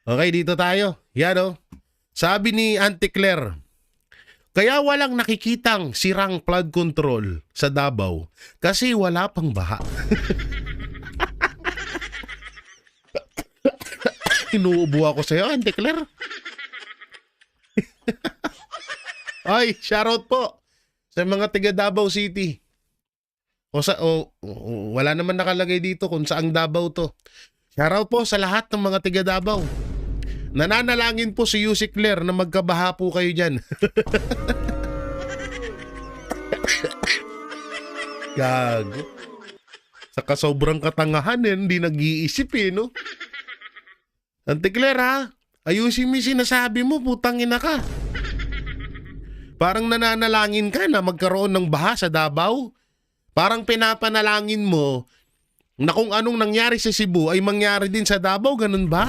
Okay, dito tayo. Yan o. Sabi ni Auntie Claire, kaya walang nakikitang sirang flood control sa Davao kasi wala pang baha. Inuubo ako sa'yo, Auntie Claire. Ay, shoutout po sa mga taga Davao City. Wala naman nakalagay dito kung saang Davao to. Shoutout po sa lahat ng mga taga Davao. Nananalangin po si Yusik Claire na magkabaha po kayo dyan. Gago. Saka sobrang katangahan hindi nag-iisip no? Auntie Claire ha, ayusin mo yung sinasabi mo, putang ina ka. Parang nananalangin ka na magkaroon ng baha sa Davao. Parang pinapanalangin mo na kung anong nangyari sa Cebu ay mangyari din sa Davao, ganun ba?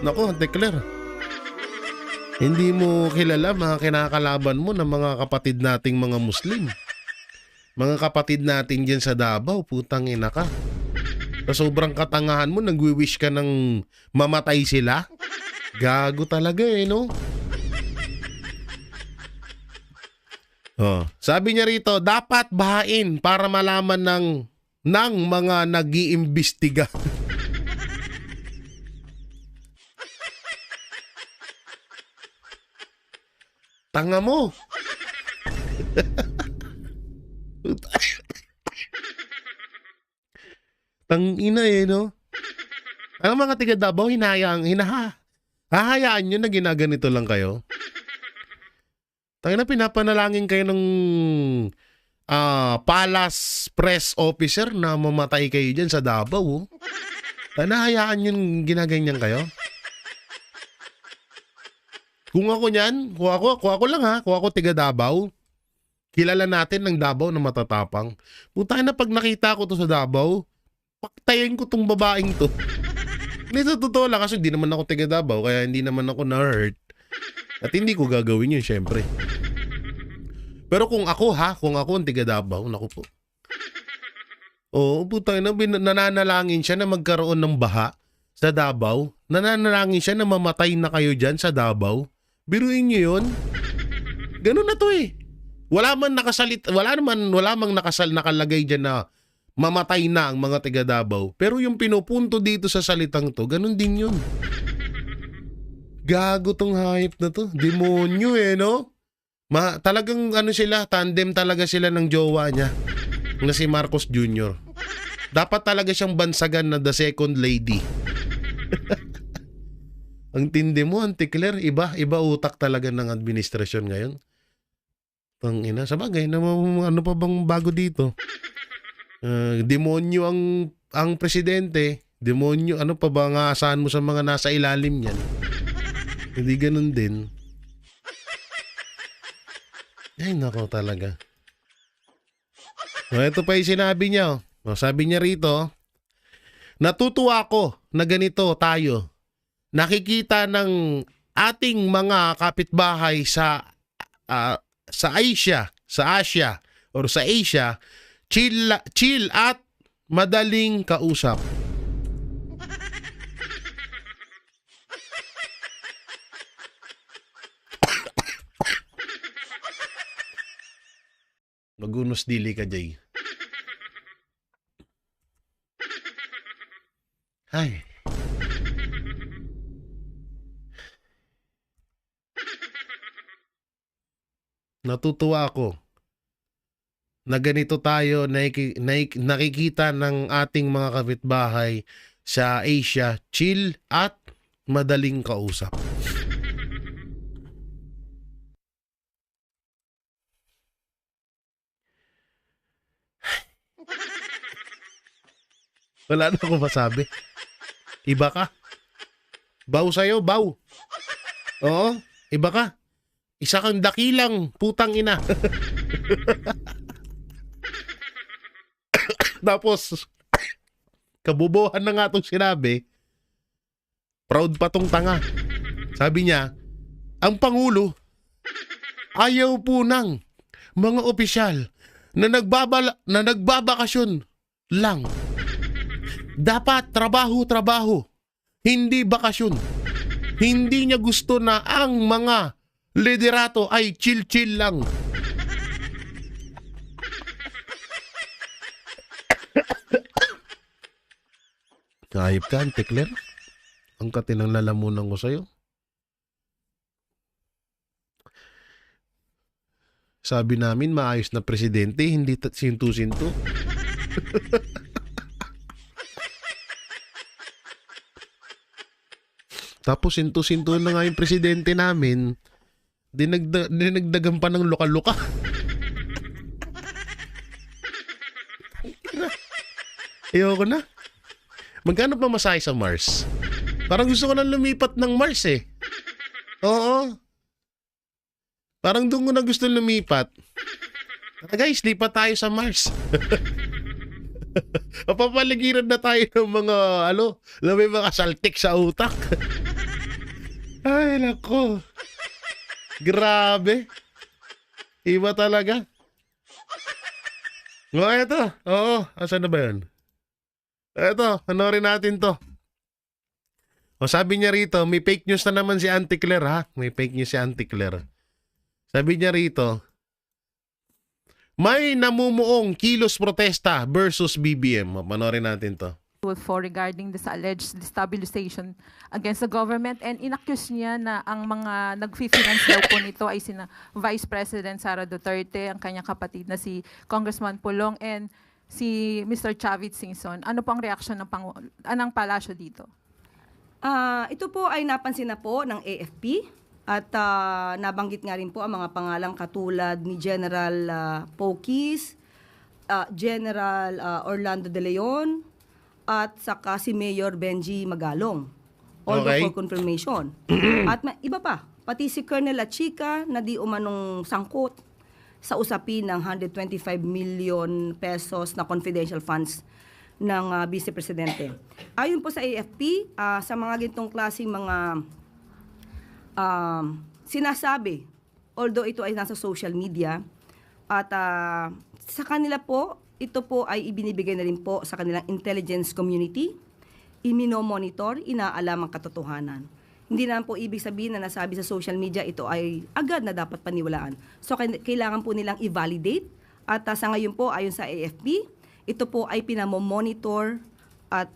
Naku, Auntie Claire. Hindi mo kilala mga kinakalaban mo ng mga kapatid nating mga Muslim. Mga kapatid natin dyan sa Davao, putang ina ka. Sa sobrang katangahan mo, nagwi-wish ka ng mamatay sila? Gago talaga no? Sabi niya rito, dapat bahain para malaman ng mga nag-iimbestiga. Tanga mo. Tangina no? Ang mga taga Davao, hahayaan nyo na ginaganito lang kayo. Tangina, pinapanalangin kayo ng palace press officer na mamatay kayo dyan sa Davao. Nahayaan nyo ginaganyan kayo. Kung ako niyan, kung ako lang ha, kung ako taga Davao, kilala natin ng Davao na matatapang. Puta na pag nakita ko to sa Davao, paktayin ko tong babaeng to. Hindi sa totoo lang kasi hindi naman ako taga Davao, kaya hindi naman ako na-hurt. At hindi ko gagawin yun, syempre. Pero kung ako ang taga Davao, naku po. Puta na, nananalangin siya na magkaroon ng baha sa Davao. Nananalangin siya na mamatay na kayo dyan sa Davao. Biruin nyo yun. Ganun na to Wala mang nakalagay dyan na mamatay na ang mga taga Davao. Pero yung pinupunto dito sa salitang to, ganun din yun. Gago tong hype na to. Demonyo no? Talagang sila, tandem talaga sila ng jowa niya na si Marcos Jr. Dapat talaga siyang bansagan na the second lady. Ang tindi mo, Auntie Claire, iba utak talaga ng administrasyon ngayon. Tangina, sabagay, ano pa bang bago dito? Demonyo ang presidente, demonyo, ano pa ba nga asahan mo sa mga nasa ilalim niyan? Hindi ganun din. Ay, nako talaga. Ito pa yung sinabi niya. Sabi niya rito, natutuwa ako na ganito tayo. Nakikita ng ating mga kapitbahay sa Asia, chill at madaling kausap. Magunos dili ka, Jay. Ay. Natutuwa ako na ganito tayo nakikita ng ating mga kapitbahay sa Asia, chill at madaling kausap. Wala na akong masabi. Iba ka. Baw sa'yo, baw. Oo, iba ka. Isa kang dakilang putang ina. Tapos, kabubuhan na nga itong sinabi, proud pa tong tanga. Sabi niya, ang Pangulo, ayaw po ng mga opisyal na nagbabakasyon lang. Dapat trabaho. Hindi bakasyon. Hindi niya gusto na ang mga liderato ay chill-chill lang. Ayop ka, Auntie Claire. Ang katinang lalamunan ko sa'yo. Sabi namin, maayos na presidente, hindi sintu-sintu. Tapos sintu-sintu na nga yung presidente namin, dinagdagan pa ng luka-luka. Ayoko na. Magkano pa masahe sa Mars? Parang gusto ko na lumipat ng Mars eh. Oo. Parang doon ko na gusto lumipat. Guys, lipat tayo sa Mars. Papapaligiran na tayo ng mga, may mga saltik sa utak. Ay, nako. Grabe. Iba talaga. Eto. Oo, asan na ba yun? Eto, panorin natin to. Sabi niya rito, may fake news na naman si Auntie Claire, ha? May fake news si Auntie Claire. Sabi niya rito, may namumuong kilos protesta versus BBM. Panorin natin to. For regarding this alleged destabilization against the government, and inaccuse niya na ang mga nag-finance daw po nito ay sina Vice President Sara Duterte, ang kanyang kapatid na si Congressman Pulong, and si Mr. Chavit Singson. Ano po ang reaksyon ng palasyo dito? Ito po ay napansin na po ng AFP at nabanggit nga rin po ang mga pangalang katulad ni General Pokis, General Orlando De Leon, at saka si Mayor Benji Magalong. Although for confirmation. At iba pa, pati si Colonel Achika na di umanong sangkot sa usapin ng 125 million pesos na confidential funds ng Vice Presidente. Ayon po sa AFP, sa mga gintong klaseng mga sinasabi, although ito ay nasa social media, at sa kanila po, ito po ay ibinibigay na rin po sa kanilang intelligence community, iminomonitor, inaalam ang katotohanan. Hindi naman po ibig sabihin na nasabi sa social media, ito ay agad na dapat paniwalaan. So, kailangan po nilang i-validate. At sa ngayon po, ayon sa AFP, ito po ay pinamomonitor at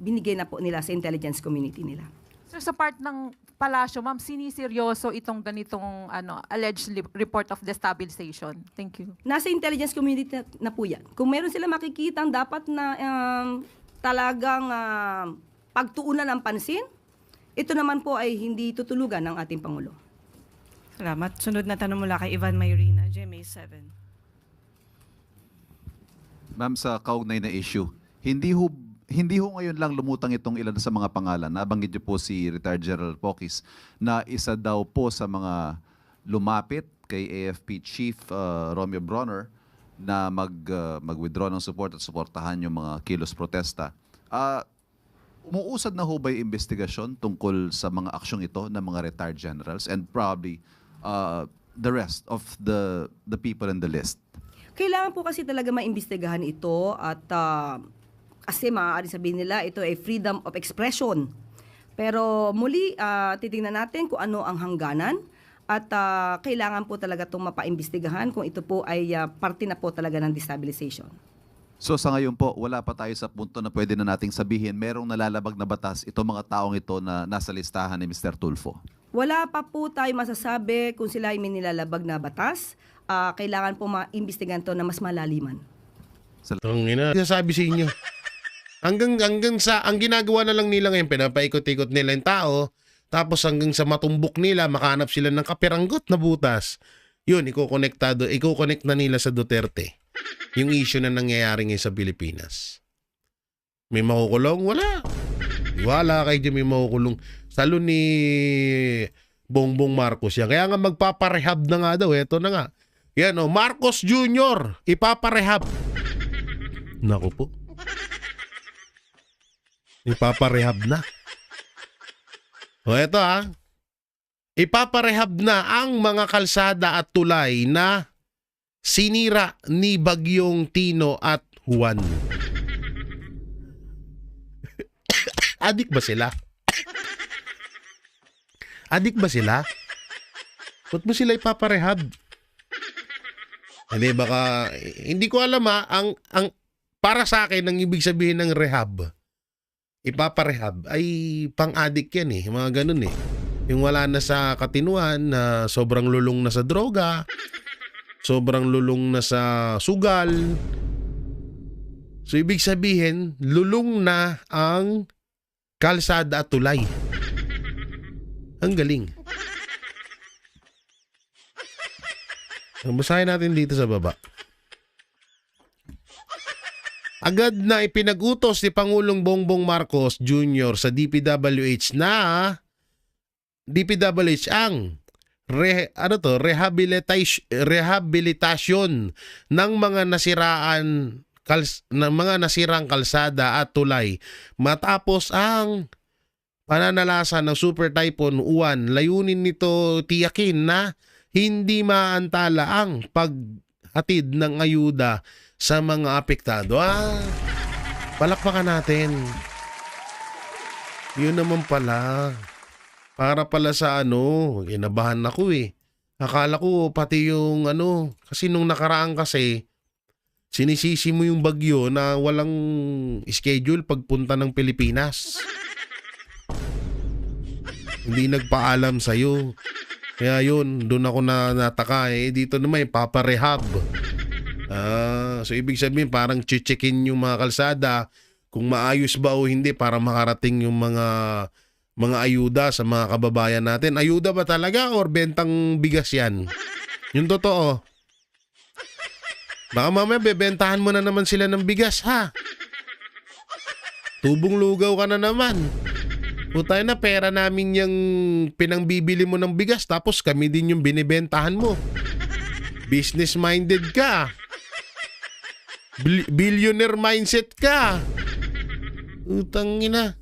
binigay na po nila sa intelligence community nila. So, sa part ng palasyo, ma'am, siniseryoso itong ganitong alleged report of destabilization? Thank you. Nasa intelligence community na po yan. Kung meron sila makikita dapat na talagang pagtuunan ng pansin, ito naman po ay hindi tutulugan ng ating Pangulo. Salamat. Sunod na tanong mula kay Ivan Mayrina, GMA 7. Ma'am, sa kaugnay na issue, hindi ho ngayon lang lumutang itong ilan sa mga pangalan. Nabanggit niyo po si retired General Pokis na isa daw po sa mga lumapit kay AFP Chief Romeo Bronner na mag-withdraw ng support at suportahan yung mga kilos protesta. Umuusad na ho ba yung investigasyon tungkol sa mga aksyong ito ng mga retired generals and probably the rest of the people in the list? Kailangan po kasi talaga maimbestigahan ito at kasi maaari sabihin nila ito ay freedom of expression. Pero muli, titingnan natin kung ano ang hangganan at kailangan po talaga itong mapaimbestigahan kung ito po ay parte na po talaga ng destabilization. So sa ngayon po, wala pa tayo sa punto na pwede na nating sabihin merong nalalabag na batas itong mga taong ito na nasa listahan ni Mr. Tulfo? Wala pa po tayo masasabi kung sila ay may nilalabag na batas. Kailangan po maimbestigahan ito na mas malaliman. Sabi sa inyo. Hanggang sa, ang ginagawa na lang nila ngayon, pinapaikot-ikot nila yung tao, tapos hanggang sa matumbok nila, makahanap sila ng kapiranggot na butas. Yun, iko-connect na nila sa Duterte. Yung issue na nangyayari ngayon sa Pilipinas. May makukulong? Wala. Wala kayo dyan may makukulong. Salo ni Bongbong Marcos yan. Kaya nga magpaparehab na nga daw. Eto na nga. Yan o, Marcos Jr. Ipaparehab. Naku po. Ipaparehab na. O eto ha. Ipaparehab na ang mga kalsada at tulay na sinira ni Bagyong Tino at Juan. Adik ba sila? Adik ba sila? Ba't mo sila ipaparehab? Hindi, baka, hindi ko alam ang para sa akin, ang ibig sabihin ng rehab, ipaparehab, ay pang-addict yan eh. Mga ganun eh. Yung wala na sa katinuan, na sobrang lulong na sa droga, sobrang lulong na sa sugal. So, ibig sabihin, lulong na ang kalsada at tulay. Ang galing. Basahin natin dito sa baba. Agad na ipinag-utos ni Pangulong Bongbong Marcos Jr. sa DPWH ang rehabilitasyon ng mga nasirang kalsada at tulay matapos ang pananalasan ng Super Typhoon Uwan. Layunin nito tiyakin na hindi maantala ang paghatid ng ayuda sa mga apektado. Palakpakan natin. Yun naman pala. Para pala sa inabahan ako eh. Akala ko pati yung kasi nung nakaraan kasi, sinisisi mo yung bagyo na walang schedule pagpunta ng Pilipinas. Hindi nagpaalam sa'yo. Kaya yun, doon ako nataka eh. Dito naman, paparehab. So ibig sabihin, parang chichikin yung mga kalsada kung maayos ba o hindi para makarating yung mga ayuda sa mga kababayan natin. Ayuda ba talaga or bentang bigas yan? Yung totoo. Baka mamaya bebentahan mo na naman sila ng bigas, ha? Tubong lugaw ka na naman. Putay na, pera namin yung pinangbibili mo ng bigas tapos kami din yung binibentahan mo. Business-minded ka. Billionaire mindset ka. Utang ina.